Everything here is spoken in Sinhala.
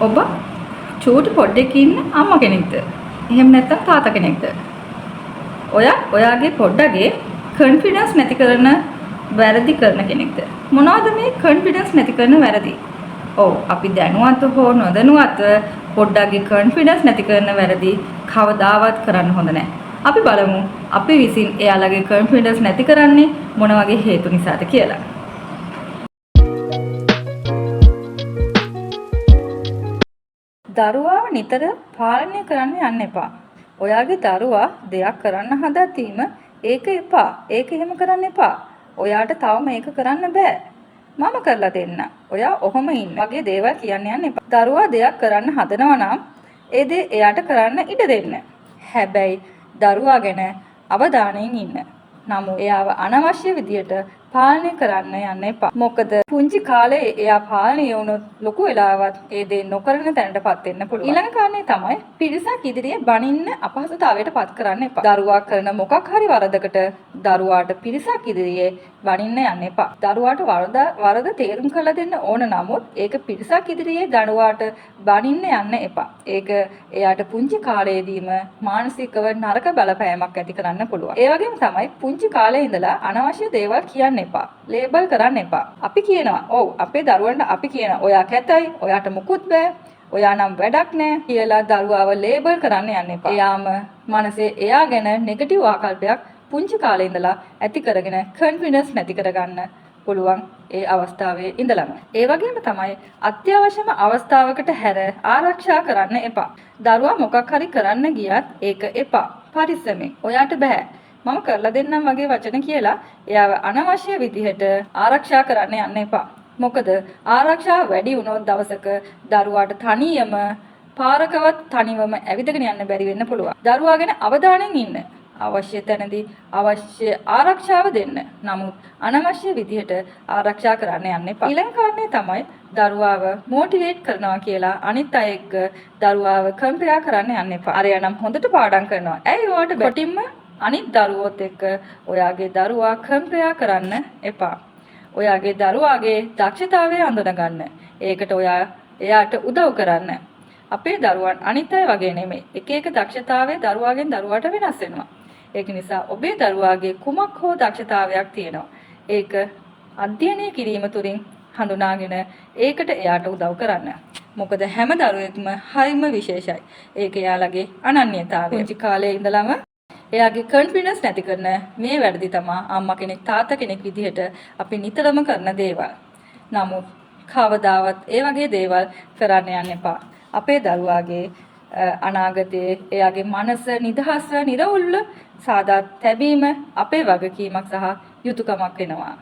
ඔබ චූටි පොඩ්ඩෙක් ඉන්න අම්මා කෙනෙක්ද? එහෙම නැත්නම් තාත්තා කෙනෙක්ද? ඔයාගේ පොඩ්ඩගේ කොන්ෆිඩන්ස් නැති කරන වැරදි කරන කෙනෙක්ද? මොනවද මේ කොන්ෆිඩන්ස් නැති කරන වැරදි? ඔව් අපි දැනුවත්ව හෝ නොදැනුවත්ව පොඩ්ඩගේ කොන්ෆිඩන්ස් නැති කරන වැරදි කවදාවත් කරන්න හොඳ නැහැ. අපි බලමු අපි විසින් එයාලගේ කොන්ෆිඩන්ස් නැති කරන්නේ මොන වගේ හේතු නිසාද කියලා. දරුවාව නිතර පාලනය කරන්න යන්න එපා. ඔයාගේ දරුවා දෙයක් කරන්න හදද්දීම ඒක එපා. ඒක එහෙම කරන්න එපා. ඔයාට තවම ඒක කරන්න බෑ. මම කරලා දෙන්න. ඔයා ඔහොම ඉන්න. වගේ දේවල් කියන්න යන්න එපා. දරුවා දෙයක් කරන්න හදනවා නම් ඒ දේ එයාට කරන්න ඉඩ දෙන්න. හැබැයි දරුවා ගැන අවධානයෙන් ඉන්න. නමුත් එයාව අනවශ්‍ය විදියට පාලනය කරන්න යන්න එපා. මොකද පුංචි කාලේ එයා පාලනය වුණොත් ලොකු වෙලාවත් ඒ දේ නොකරන තැනටපත් වෙන්න පුළුවන්. ඊළඟ කාරණේ තමයි පිරිසක් ඉදිරියේ බනින්න අපහසුතාවයට පත් කරන්න එපා. දරුවා කරන මොකක් හරි වරදකට දරුවාට පිරිසක් ඉදිරියේ බනින්න යන්න එපා. දරුවාට වරද තේරුම් කරලා දෙන්න ඕන නමුත් ඒක පිරිසක් ඉදිරියේ දරුවාට බනින්න යන්න එපා. ඒක එයාට පුංචි කාලේදීම මානසිකව නරක බලපෑමක් ඇති කරන්න පුළුවන්. ඒ වගේම තමයි පුංචි කාලේ ඉඳලා අනවශ්‍ය දේවල් කියන්න එපා. ලේබල් කරන්න එපා. අපි කියනවා ඔව් අපේ දරුවන්ට අපි කියනවා ඔයා කැතයි, ඔයාට මුකුත් බෑ, ඔයා නම් වැඩක් නෑ කියලා දරුවාව ලේබල් කරන්න යන්න එපා. එයාම මනසේ එයා ගැන නෙගටිව් ආකල්පයක් පුංචි කාලේ ඉඳලා ඇති කරගෙන කොන්ෆිඩන්ස් නැති කරගන්න පුළුවන් ඒ අවස්ථාවේ ඉඳලම. ඒ වගේම තමයි අත්‍යවශ්‍යම අවස්ථාවකට හැර ආරක්ෂා කරන්න එපා. දරුවා මොකක් හරි කරන්න ගියත් ඒක එපා. පරිස්සමෙන්. ඔයාට බෑ. මම කරලා දෙන්නම් වගේ වචන කියලා එයාව අනවශ්‍ය විදිහට ආරක්ෂා කරන්න යන්න එපා. මොකද ආරක්ෂාව වැඩි වුණොත් දවසක දරුවාට තනියම පාරකවත් තනිවම ඇවිදගෙන යන්න බැරි වෙන්න පුළුවන්. දරුවා ගැන අවධානයෙන් ඉන්න. අවශ්‍ය තැනදී අවශ්‍ය ආරක්ෂාව දෙන්න. නමුත් අනවශ්‍ය විදිහට ආරක්ෂා කරන්න යන්න එපා. ඊළඟ කාරණේ තමයි දරුවාව මොටිවේට් කරනවා කියලා අනිත් අය එක්ක දරුවාව කම්පෙයාර් කරන්න යන්න එපා. අරයා නම් හොඳට පාඩම් කරනවා. ඇයි ඔයාට කොටින්ම අනිත් දරුවොත් එක්ක ඔයාගේ දරුවා කම්පෙයාර් කරන්න එපා. ඔයාගේ දරුවාගේ දක්ෂතාවය අඳුනගන්න. ඒකට ඔයා එයාට උදව් කරන්න. අපේ දරුවන් අනිත් අය වගේ නෙමෙයි. එක එක දක්ෂතාවය දරුවාගෙන් දරුවාට වෙනස් වෙනවා. ඒක නිසා ඔබේ දරුවාගේ කුමක් හෝ දක්ෂතාවයක් තියෙනවා. ඒක අධ්‍යයනය කිරීම තුළින් හඳුනාගෙන ඒකට එයාට උදව් කරන්න. මොකද හැම දරුවෙක්ම හරිම විශේෂයි. ඒක එයාලගේ අනන්‍යතාවය. පුංචි කාලේ ඉඳලම එයාගේ කොන්ෆිඩන්ස් නැති කරන මේ වැරදි තමයි අම්මා කෙනෙක් තාත්තා කෙනෙක් විදිහට අපි නිතරම කරන දේවල්. නමුත් කවදාවත් ඒ වගේ දේවල් කරන්න යන්න එපා. අපේ දරුවාගේ අනාගතයේ එයාගේ මනස නිදහස්ව නිරවුල්ව සාදා තැබීම අපේ වගකීමක් සහ යුතුයකමක් වෙනවා.